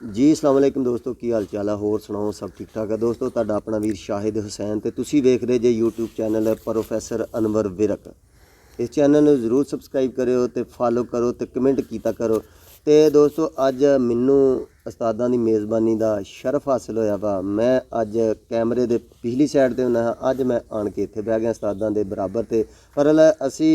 जी अस्सलाम वालेकुम दोस्तों, की हाल चाल है? होर सुनाओ, सब ठीक ठाक है दोस्तों। तुहाडा अपना वीर शाहिद हुसैन ते तुसी वेख रहे जे YouTube channel professor Anwar Virk. इस चैनल नूं जरूर सबसक्राइब करो ते फॉलो करो ते कमेंट कीता करो। ते दोस्तों अज मैनू उस्तादां दी मेज़बानी का शरफ हासिल होया वा। मैं अज कैमरे दे पिछली साइड ते हुंदा, अज मैं आण के इत्थे बह गया उस्तादां दे बराबर। ते पर असी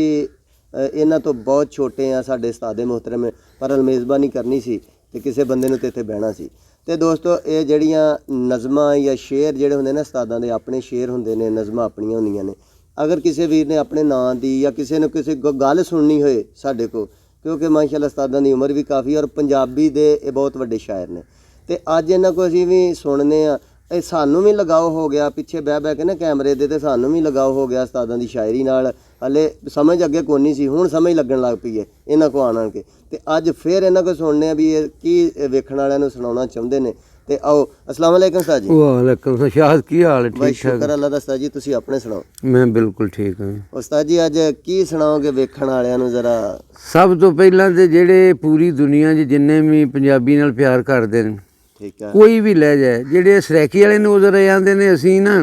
इन्हां तो बहुत छोटे हाँ, साडे उस्तादे मोहतरम, पर मेज़बानी करनी सी ते किसी बंदे नूं ते इत्थे बहना सी। ते दोस्तों ये जड़ियाँ नज़मां या शेर जिहड़े हुंदे ने उस्तादां दे अपने शेर हुंदे ने, नज़मां अपनियां हुंदियां ने। अगर किसी वीर ने अपने नां दी या किसी ने किसी गल सुननी होए साडे को, क्योंकि माशाअल्लाह उस्तादां दी उम्र भी काफ़ी और पंजाबी दे ये बहुत वड्डे शायर ने। ते अज इन्हां को असीं भी सुनने आ, सानू भी लगाव हो गया पिछे बह बह के ना कैमरे दे, ते सानू भी लगाव हो गया उस्तादां दी शायरी नाल। हले समझ अगे कोई नहीं सी, हुण समझ लगन लग पई है इन्हां को आण के। ते अज फिर इन्हां को सुनने भी की वेखण वालियां नूं सुणाउणा चाहुंदे ने। ते आओ। अस्सलाम वालेकुम उस्ताद जी। वालेकुम सलाम। शाहद की हाल है? भाई ठीक ठाक शुक्र अल्लाह दा। उस्ताद जी तुसीं अपने सुणाओ। मैं बिल्कुल ठीक हाँ। उस्ताद जी अज की सुणाओगे वेखण वालियां नूं जरा? सब तो पहलां ते जेड़े पूरी दुनिया 'च जिन्ने भी पंजाबी नाल प्यार करदे ने, ठीक है, कोई भी लह जाए, जेड़े सरैकी वाले ने उधर आंदे ने, असीं ना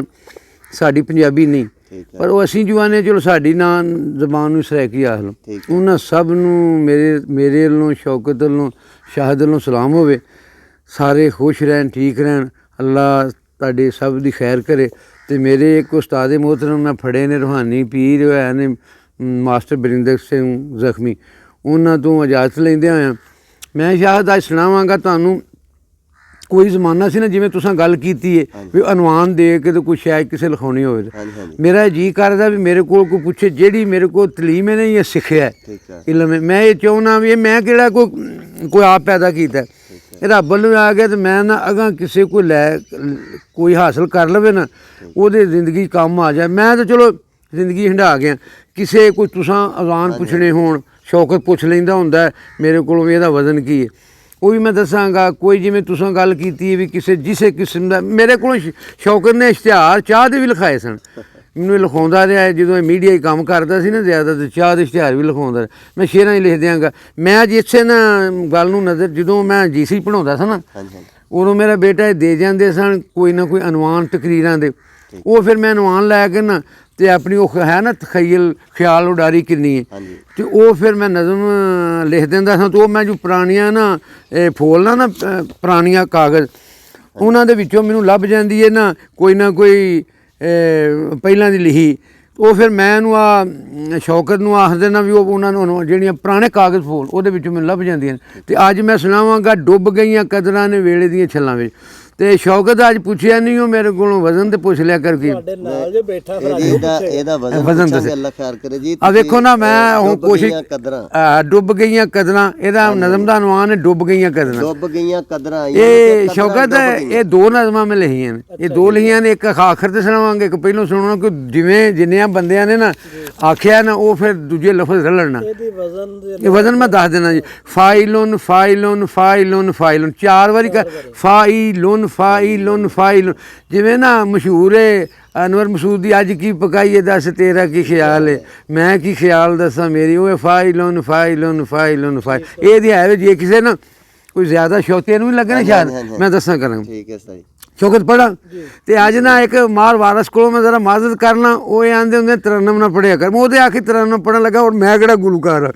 साडी पंजाबी नहीं, ठीक है, पर वो असीं जुआने चलो साडी ना जबान नूं सरैकी आख लो। ठीक है। उन्हां सब नूं मेरे वल्लों, शौकत वल्लों, शाहद वल्लों सलाम होवे। सारे खुश रहन, ठीक रहन, अल्लाह तुहाडे सब दी खैर करे। ते मेरे एक उस्ताद मोहतरम मैं फड़े ने, रूहानी पीर है ने मास्टर बरिंदर सिंह जख्मी, उन्हां तों इजाजत लैंदे होया मैं शायद अज सुणावांगा तुहानूं। कोई जमाना सी ना, जिवें तुसां गल कीती है भी अनवान दे के तो कोई शायद किसे लिखाउणी होवे, मेरा जी करदा भी मेरे कोल कोई पुछे जेहड़ी मेरे को तलीम है नहीं सिक्खिया इलम है, मैं ये चाहुंदा भी मैं केड़ा कोई आप पैदा कीता है, रब वालों आ गया। तो मैं ना अगां किसे को लै कोई हासिल कर लवे ना, ओहदे जिंदगी कम आ जाए। मैं तो चलो जिंदगी हंडा गया, किसे कोई तुसां अजान पुछने होण, शौकत पुछ लैंदा हुंदा है मेरे कोलों एहदा वजन की है, वो भी मैं दसांगा। कोई जिवें तुसां गल कीती है भी किसे जिसे किस्म दा, मेरे कोलों शौकत ने इश्तिहार चाह दे भी लिखाए सन। मैनूं लिखाउंदा रहा जदों मीडिया कम करदा सी ना ज़्यादा, तो चाह दे इश्तिहार भी लिखाउंदा रहा। मैं शेरां ही लिख दियांगा। मैं अज इसे ना गल नूं नज़र, जदों मैं GC पढ़ाउंदा सा ना, उदों मेरा बेटा दे जांदे सन कोई ना कोई अनवान तकरीरां दे, वो फिर मैं अनवान लै के ना ते अपनी वो है ना तखयल ख्याल उडारी किन्नी है, तो वो फिर मैं नज़म लिख दिंदा सा। तो वो मैं जो पुरानियां ना फोलना ना पुरानियां कागज़, उन्हां दे विचों मैनूं लभ जांदी है ना कोई पहिलां दी लिखी। वो फिर मैं नूं आ शौकत नूं आख देना भी उन्हां नूं ਜਿਹੜੀਆਂ पुराने कागज़ फोल ਉਹਦੇ ਵਿੱਚੋਂ ਮੈਨੂੰ ਲੱਭ ਜਾਂਦੀਆਂ ਨੇ। ਤੇ ਅੱਜ मैं ਸੁਣਾਵਾਂਗਾ ਡੁੱਬ ਗਈਆਂ ਕਦਰਾਂ ਨੇ ਵੇਲੇ ਦੀਆਂ ਛੱਲਾਂ ਵਿੱਚ। ਤੇ ਸ਼ੌਕਤ ਅੱਜ ਪੁੱਛਿਆ ਨਹੀਂ ਉਹ ਮੇਰੇ ਕੋਲੋਂ ਵਜ਼ਨ ਤੇ ਪੁੱਛ ਲਿਆ ਕਰ ਕੀ ਵਜ਼ਨ ਦੱਸ। ਅੱਲਾਹ ਖੈਰ ਕਰੇ ਜੀ। ਆ ਵੇਖੋ ਨਾ ਮੈਂ ਹੁਣ ਕੋਸ਼ਿਸ਼ ਡੁੱਬ ਗਈਆਂ ਕਦਰਾਂ, ਇਹਦਾ ਨਜ਼ਮ ਦਾ ਅਨਵਾਨ ਹੈ ਡੁੱਬ ਗਈਆਂ ਕਦਰਾਂ। ਡੁੱਬ ਗਈਆਂ ਕਦਰਾਂ ਇਹ ਸ਼ੌਕਤ ਇਹ ਦੋ ਨਜ਼ਮਾਂ ਮੈਂ ਲਿਖੀਆਂ ਨੇ, ਇਹ ਦੋ ਲਿਖੀਆਂ ਨੇ, ਇੱਕ ਆਖਰ ਤੇ ਸੁਣਾਵਾਂਗੇ, ਇੱਕ ਪਹਿਲੋਂ ਸੁਣਾਉਣਾ ਕਿ ਜਿਵੇਂ ਜਿੰਨਿਆਂ ਬੰਦਿਆਂ ਨੇ ਨਾ ਆਖਿਆ ਨਾ ਉਹ ਫਿਰ ਦੂਜੇ ਲਫ਼ਜ਼ ਰਲਣਾ। ਇਹ ਵਜ਼ਨ ਮੈਂ ਦੱਸ ਦੇਣਾ ਜੀ। ਫਾਇਲੁਨ ਫਾਇਲੁਨ ਫਾਇਲੁਨ ਫਾਇਲੁਨ, 4 ਵਾਰੀ ਕਰ ਫਾਇਲੁਨ ਫਾਇਲੁਨ ਫਾਇਲੁਨ। ਜਿਵੇਂ ਨਾ ਮਸ਼ਹੂਰ ਹੈ ਅਨਵਰ ਮਸੂਦ ਦੀ ਅੱਜ ਕੀ ਪਕਾਈਏ ਦੱਸ ਤੇਰਾ ਕੀ ਖਿਆਲ ਹੈ, ਮੈਂ ਕੀ ਖਿਆਲ ਦੱਸਾਂ ਮੇਰੀ, ਉਹ ਫਾਇਲੁਨ ਫਾਇਲੁਨ ਫਾਇਲੁਨ ਫਾਇਲ। ਇਹਦੀ ਹੈ ਵੀ ਜੇ ਕਿਸੇ ਨਾ ਕੋਈ ਜ਼ਿਆਦਾ ਸ਼ੌਕੀਨ ਨੂੰ ਵੀ ਲੱਗੇ ਨਾ ਸ਼ਾਇਦ ਮੈਂ ਦੱਸਾਂ ਕਰਾਂ। ਠੀਕ ਹੈ ਸਹੀ। ਸ਼ੌਕਤ ਪੜ੍ਹਾਂ ਤੇ ਅੱਜ ਨਾ ਇੱਕ ਮਾਰ ਵਾਰਸ ਕੋਲੋਂ ਮੈਂ ਜ਼ਰਾ ਮਾਜ਼ਰਤ ਕਰਨਾ, ਉਹ ਇਹ ਆਂਦੇ ਹੁੰਦੇ ਤਰਨਮ ਨਾ ਪੜ੍ਹਿਆ ਕਰ। ਮੈਂ ਉਹਦੇ ਆਖੇ ਤਰਨਮ ਪੜ੍ਹਨ ਲੱਗਾ, ਔਰ ਮੈਂ ਕਿਹੜਾ ਗੁਲੂਕਾਰ ਆ।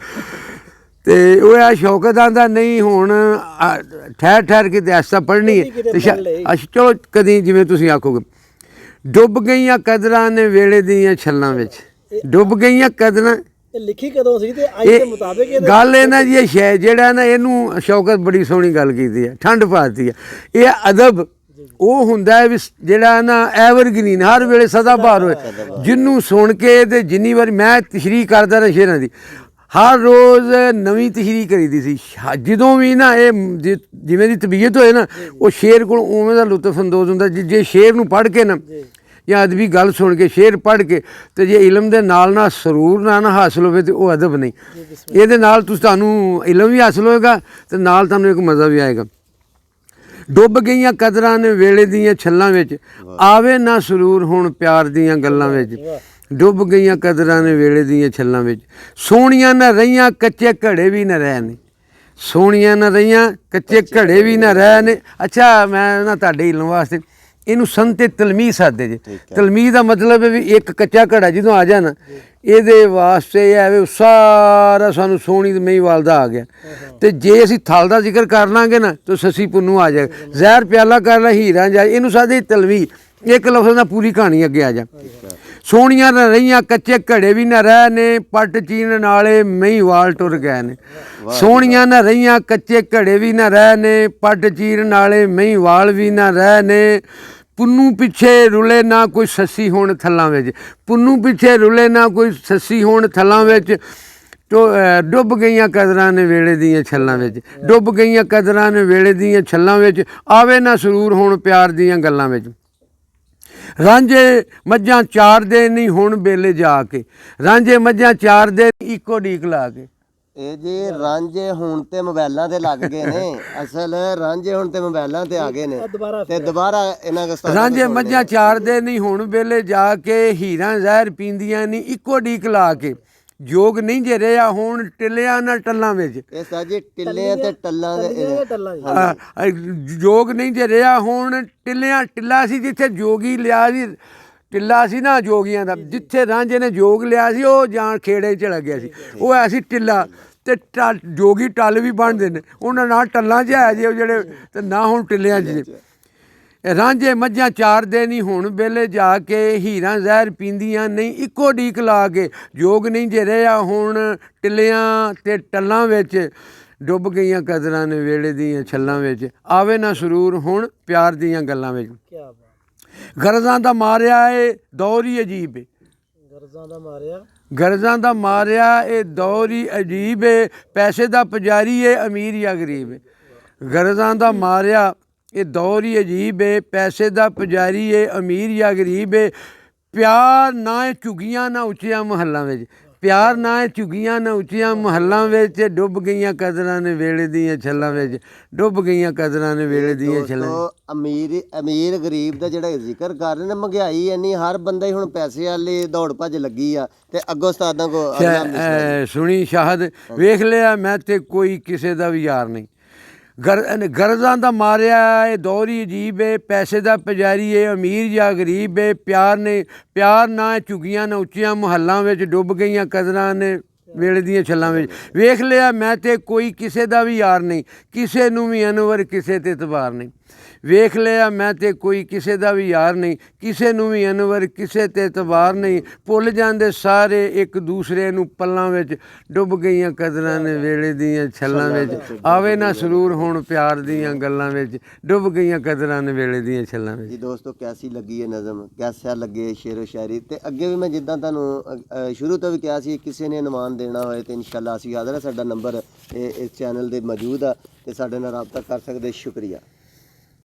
ਤੇ ਉਹ ਆ ਸ਼ੌਕਤ ਆਂਦਾ ਨਹੀਂ ਹੁਣ ਠਹਿਰ ਠਹਿਰ ਕੇ ਤੇ ਐਸਾ ਪੜ੍ਹਨੀ ਹੈ ਤੇ ਚਲੋ ਕਦੀ ਜਿਵੇਂ ਤੁਸੀਂ ਆਖੋਗੇ। ਡੁੱਬ ਗਈਆਂ ਕਦਰਾਂ ਨੇ ਵੇਲੇ ਦੀਆਂ ਛੱਲਾਂ ਵਿੱਚ, ਡੁੱਬ ਗਈਆਂ ਕਦਰਾਂ। ਲਿਖੀ ਕਦੋਂ ਸੀ ਤੇ ਅੱਜ ਦੇ ਮੁਤਾਬਿਕ ਗੱਲ ਇਹ ਨਾ ਜੀ, ਇਹ ਸ਼ੈ ਜਿਹੜਾ ਨਾ ਇਹਨੂੰ ਸ਼ੌਕਤ ਬੜੀ ਸੋਹਣੀ ਗੱਲ ਕੀਤੀ ਹੈ, ਠੰਡ ਪਾਤੀ ਹੈ। ਇਹ ਅਦਬ ਉਹ ਹੁੰਦਾ ਹੈ ਵੀ ਜਿਹੜਾ ਨਾ ਐਵਰਗ੍ਰੀਨ ਹਰ ਵੇਲੇ ਸਦਾ ਬਹਾਰ ਹੋਏ, ਜਿਹਨੂੰ ਸੁਣ ਕੇ ਤੇ ਜਿੰਨੀ ਵਾਰੀ ਮੈਂ ਤਸ਼ਰੀਹ ਕਰਦਾ ਰਿਹਾ ਸ਼ੇਰਾਂ ਦੀ, ਹਰ ਰੋਜ਼ ਨਵੀਂ ਤਸ਼ਰੀਹ ਕਰੀਦੀ ਸੀ। ਜਦੋਂ ਵੀ ਨਾ ਇਹ ਜਿਵੇਂ ਦੀ ਤਬੀਅਤ ਹੋਏ ਨਾ, ਉਹ ਸ਼ੇਰ ਕੋਲ ਉਵੇਂ ਦਾ ਲੁਤਫ ਅੰਦੋਜ਼ ਹੁੰਦਾ। ਜੇ ਸ਼ੇਰ ਨੂੰ ਪੜ੍ਹ ਕੇ ਨਾ ਜਾਂ ਅਦਬੀ ਗੱਲ ਸੁਣ ਕੇ, ਸ਼ੇਰ ਪੜ੍ਹ ਕੇ, ਤੇ ਜੇ ਇਲਮ ਦੇ ਨਾਲ ਨਾ ਸਰੂਰ ਨਾ ਹਾਸਿਲ ਹੋਵੇ ਤੇ ਉਹ ਅਦਬ ਨਹੀਂ। ਇਹਦੇ ਨਾਲ ਤੁਹਾਨੂੰ ਇਲਮ ਵੀ ਹਾਸਿਲ ਹੋਏਗਾ ਤੇ ਨਾਲ ਤੁਹਾਨੂੰ ਇੱਕ ਮਜ਼ਾ ਵੀ ਆਏਗਾ। ਡੁੱਬ ਗਈਆਂ ਕਦਰਾਂ ਨੇ ਵੇਲੇ ਦੀਆਂ ਛੱਲਾਂ ਵਿੱਚ, ਆਵੇ ਨਾ ਸਰੂਰ ਹੁਣ ਪਿਆਰ ਦੀਆਂ ਗੱਲਾਂ ਵਿੱਚ। ਡੁੱਬ ਗਈਆਂ ਕਦਰਾਂ ਨੇ ਵੇਲੇ ਦੀਆਂ ਛੱਲਾਂ ਵਿੱਚ, ਸੋਹਣੀਆਂ ਨਾ ਰਹੀਆਂ ਕੱਚੇ ਘੜੇ ਵੀ ਨਾ ਰਹੇ ਨੇ। ਸੋਹਣੀਆਂ ਨਾ ਰਹੀਆਂ ਕੱਚੇ ਘੜੇ ਵੀ ਨਾ ਰਹਿ ਨੇ। ਅੱਛਾ ਮੈਂ ਨਾ ਤੁਹਾਡੇ ਇਲਮ ਵਾਸਤੇ ਇਹਨੂੰ ਸੰਤੇ ਤਲਮੀਜ਼ ਸਾਦੇ ਜੇ। ਤਲਮੀਜ਼ ਦਾ ਮਤਲਬ ਹੈ ਵੀ ਇੱਕ ਕੱਚਾ ਘੜਾ ਜਦੋਂ ਆ ਜਾ ਨਾ ਇਹਦੇ ਵਾਸਤੇ ਇਹ ਹੈ ਵੀ ਸਾਰਾ ਸਾਨੂੰ ਸੋਹਣੀ ਤੇ ਮਹੀਂਵਾਲ ਦਾ ਆ ਗਿਆ। ਤੇ ਜੇ ਅਸੀਂ ਥਲ ਦਾ ਜ਼ਿਕਰ ਕਰ ਲਾਂਗੇ ਨਾ ਤਾਂ ਸੱਸੀ ਪੁੰਨੂ ਆ ਜਾਏ, ਜ਼ਹਿਰ ਪਿਆਲਾ ਕਰ ਲਾ ਹੀਰਾ ਜਾਏ, ਇਹਨੂੰ ਸਾਦੇ ਤਲਮੀਜ਼ ਇੱਕ ਲਫ਼ਜ਼ ਨਾਲ ਪੂਰੀ ਕਹਾਣੀ ਅੱਗੇ ਆ ਜਾ। ਸੋਹਣੀਆਂ ਨਾ ਰਹੀਆਂ ਕੱਚੇ ਘੜੇ ਵੀ ਨਾ ਰਹਿ ਨੇ, ਪੱਟ ਚੀਨ ਨਾਲੇ ਮਹੀਂਵਾਲ ਟੁਰ ਗਏ ਨੇ। ਸੋਹਣੀਆਂ ਨਾ ਰਹੀਆਂ ਕੱਚੇ ਘੜੇ ਵੀ ਨਾ ਰਹਿ ਨੇ, ਪੱਟ ਚੀਨ ਨਾਲੇ ਮਹੀਂਵਾਲ ਵੀ ਨਾ ਰਹਿ ਨੇ। ਪੁੰਨੂ ਪਿੱਛੇ ਰੁਲੇ ਨਾ ਕੋਈ ਸੱਸੀ ਹੋਣ ਥੱਲਾਂ ਵਿੱਚ, ਪੁੰਨੂ ਪਿੱਛੇ ਰੁਲੇ ਨਾ ਕੋਈ ਸੱਸੀ ਹੋਣ ਥੱਲਾਂ ਵਿੱਚ। ਡੁੱਬ ਗਈਆਂ ਕਦਰਾਂ ਨੇ ਵੇਲੇ ਦੀਆਂ ਛੱਲਾਂ ਵਿੱਚ, ਡੁੱਬ ਗਈਆਂ ਕਦਰਾਂ ਨੇ ਵੇਲੇ ਦੀਆਂ ਛੱਲਾਂ ਵਿੱਚ। ਆਵੇ ਨਾ ਸਰੂਰ ਹੁਣ ਪਿਆਰ ਦੀਆਂ ਗੱਲਾਂ ਵਿੱਚ। ਰਾਂਝੇ ਮੱਝਾਂ ਚਾਰਦੇ ਨਹੀਂ ਹੁਣ ਬੇਲੇ ਜਾ ਕੇ, ਰਾਂਝੇ ਮੱਝਾਂ ਚਾਰਦੇ ਇੱਕੋ ਡੀਕ ਲਾ ਕੇ। ਇਹ ਜੀ ਰਾਂਝੇ ਹੁਣ ਤੇ ਮੋਬਾਈਲਾਂ ਤੇ ਲੱਗ ਗਏ ਨੇ, ਅਸਲ ਰਾਂਝੇ ਹੁਣ ਤੇ ਮੋਬਾਈਲਾਂ ਤੇ ਆ ਗਏ ਨੇ ਤੇ ਦੁਬਾਰਾ ਇਹਨਾਂ ਦਾ ਰਾਂਝੇ ਮੱਝਾਂ ਚਾਰਦੇ ਨਹੀਂ ਹੁਣ ਬੇਲੇ ਜਾ ਕੇ, ਹੀਰਾਂ ਜ਼ਹਿਰ ਪੀਂਦੀਆਂ ਨਹੀਂ ਇੱਕੋ ਡੀਕ ਲਾ ਕੇ। ਜੋਗ ਨਹੀਂ ਜੇ ਰਿਹਾ ਹੁਣ ਟਿੱਲਿਆਂ ਨਾਲ ਟੱਲਾਂ ਵਿੱਚ, ਇਹ ਸਾਜੇ ਟਿੱਲਿਆਂ ਤੇ ਟੱਲਾਂ ਦੇ ਜੋਗ ਨਹੀਂ ਜੇ ਰਿਹਾ ਹੁਣ ਟਿੱਲਿਆਂ। ਟਿੱਲਾ ਸੀ ਜਿੱਥੇ ਜੋਗੀ ਲਿਆ ਸੀ, ਟਿੱਲਾ ਸੀ ਨਾ ਜੋਗੀਆਂ ਦਾ, ਜਿੱਥੇ ਰਾਂਝੇ ਨੇ ਜੋਗ ਲਿਆ ਸੀ ਉਹ ਜਾਣ ਖੇੜੇ ਚ ਲੱਗਿਆ ਸੀ, ਉਹ ਐ ਸੀ ਟਿੱਲਾ। ਤੇ ਜੋਗੀ ਟੱਲ ਵੀ ਬਣਦੇ ਨੇ ਉਹਨਾਂ ਨਾਲ ਟੱਲਾਂ 'ਚ ਹੈ ਜੇ ਉਹ ਜਿਹੜੇ, ਤੇ ਨਾ ਹੁਣ ਟਿੱਲਿਆਂ 'ਚ। ਰਾਂਝੇ ਮੱਝਾਂ ਚਾਰਦੇ ਨਹੀਂ ਹੁਣ ਬੇਲੇ ਜਾ ਕੇ, ਹੀਰਾਂ ਜ਼ਹਿਰ ਪੀਂਦੀਆਂ ਨਹੀਂ ਇੱਕੋ ਡੀਕ ਲਾ ਕੇ। ਜੋਗ ਨਹੀਂ ਜੇ ਰਿਹਾ ਹੁਣ ਟਿੱਲਿਆਂ ਤੇ ਟੱਲਾਂ ਵਿੱਚ, ਡੁੱਬ ਗਈਆਂ ਕਦਰਾਂ ਨੇ ਵੇਲੇ ਦੀਆਂ ਛੱਲਾਂ ਵਿੱਚ। ਆਵੇ ਨਾ ਸਰੂਰ ਹੁਣ ਪਿਆਰ ਦੀਆਂ ਗੱਲਾਂ ਵਿੱਚ। ਗਰਜ਼ਾਂ ਦਾ ਮਾਰਿਆ ਇਹ ਦੌਰ ਹੀ ਅਜੀਬ ਏ, ਗਰਜ਼ਾਂ ਦਾ ਮਾਰਿਆ, ਗਰਜ਼ਾਂ ਦਾ ਮਾਰਿਆ ਇਹ ਦੌਰ ਹੀ ਅਜੀਬ ਏ। ਪੈਸੇ ਦਾ ਪੁਜਾਰੀ ਏ ਅਮੀਰ ਜਾਂ ਗਰੀਬ ਏ। ਗਰਜ਼ਾਂ ਦਾ ਮਾਰਿਆ ਇਹ ਦੌਰ ਹੀ ਅਜੀਬ ਏ, ਪੈਸੇ ਦਾ ਪੁਜਾਰੀ ਏ ਅਮੀਰ ਜਾਂ ਗਰੀਬ ਏ। ਪਿਆਰ ਨਾ ਇਹ ਝੁੱਗੀਆਂ ਨਾ ਉੱਚੀਆਂ ਮਹੱਲਾਂ ਵਿੱਚ, ਪਿਆਰ ਨਾ ਇਹ ਝੁੱਗੀਆਂ ਨਾ ਉੱਚੀਆਂ ਮਹੱਲਾਂ ਵਿੱਚ। ਡੁੱਬ ਗਈਆਂ ਕਦਰਾਂ ਨੇ ਵੇਲੇ ਦੀਆਂ ਛੱਲਾਂ ਵਿੱਚ, ਡੁੱਬ ਗਈਆਂ ਕਦਰਾਂ ਨੇ ਵੇਲੇ ਦੀਆਂ ਛੱਲਾਂ। ਅਮੀਰ ਗਰੀਬ ਦਾ ਜਿਹੜਾ ਜ਼ਿਕਰ ਕਰ ਰਹੇ ਨੇ, ਮਹਿੰਗਾਈ ਇੰਨੀ, ਹਰ ਬੰਦਾ ਹੀ ਹੁਣ ਪੈਸੇ ਵਾਲੇ ਦੌੜ ਭੱਜ ਲੱਗੀ ਆ ਤੇ ਅੱਗੋਂ ਉਸਤਾਦਾਂ ਕੋ ਸੁਣੀ ਸ਼ਾਹਦ ਵੇਖ ਲਿਆ ਮੈਂ ਤੇ ਕੋਈ ਕਿਸੇ ਦਾ ਵੀ ਯਾਰ ਨਹੀਂ। ਗਰਜ਼ਾਂ ਦਾ ਮਾਰਿਆ ਇਹ ਦੌਰ ਹੀ ਅਜੀਬ ਏ, ਪੈਸੇ ਦਾ ਪੁਜਾਰੀ ਏ ਅਮੀਰ ਜਾਂ ਗਰੀਬ ਏ। ਪਿਆਰ ਨਾ ਝੁੱਗੀਆਂ ਨਾ ਉੱਚੀਆਂ ਮਹੱਲਾਂ ਵਿੱਚ, ਡੁੱਬ ਗਈਆਂ ਕਦਰਾਂ ਨੇ ਵੇਲੇ ਦੀਆਂ ਛੱਲਾਂ ਵਿੱਚ। ਵੇਖ ਲਿਆ ਮੈਂ ਤੇ ਕੋਈ ਕਿਸੇ ਦਾ ਵੀ ਯਾਰ ਨਹੀਂ, ਕਿਸੇ ਨੂੰ ਵੀ ਅਨਵਰ ਕਿਸੇ ਤੇ ਇਤਬਾਰ ਨਹੀਂ। ਵੇਖ ਲਿਆ ਮੈਂ ਤੇ ਕੋਈ ਕਿਸੇ ਦਾ ਵੀ ਯਾਰ ਨਹੀਂ, ਕਿਸੇ ਨੂੰ ਵੀ ਅਨਵਰ ਕਿਸੇ ਤੇ ਇਤਬਾਰ ਨਹੀਂ। ਭੁੱਲ ਜਾਂਦੇ ਸਾਰੇ ਇੱਕ ਦੂਸਰੇ ਨੂੰ ਪੱਲਾਂ ਵਿੱਚ, ਡੁੱਬ ਗਈਆਂ ਕਦਰਾਂ ਨੇ ਵੇਲੇ ਦੀਆਂ ਛੱਲਾਂ ਵਿੱਚ। ਆਵੇ ਨਾ ਸਰੂਰ ਹੁਣ ਪਿਆਰ ਦੀਆਂ ਗੱਲਾਂ ਵਿੱਚ, ਡੁੱਬ ਗਈਆਂ ਕਦਰਾਂ ਨੇ ਵੇਲੇ ਦੀਆਂ ਛੱਲਾਂ ਵਿੱਚ। ਜੀ ਦੋਸਤੋ ਕੈਸੀ ਲੱਗੀ ਇਹ ਨਜ਼ਮ, ਕੈਸਾ ਲੱਗੇ ਸ਼ੇਰੋ ਸ਼ਾਇਰੀ। ਤੇ ਅੱਗੇ ਵੀ ਮੈਂ ਜਿੱਦਾਂ ਤੁਹਾਨੂੰ ਸ਼ੁਰੂ ਤੋਂ ਵੀ ਕਿਹਾ ਸੀ, ਕਿਸੇ ਨੇ ਇਨਮਾਨ ਦੇਣਾ ਹੋਏ ਤੇ ਇਨਸ਼ਾਅੱਲਾ ਅਸੀਂ ਹਾਜ਼ਰ ਹਾਂ। ਸਾਡਾ ਨੰਬਰ ਇਸ ਚੈਨਲ ਦੇ ਮੌਜੂਦ ਆ ਤੇ ਸਾਡੇ ਨਾਲ ਰਾਬਤਾ ਕਰ ਸਕਦੇ। ਸ਼ੁਕਰੀਆ।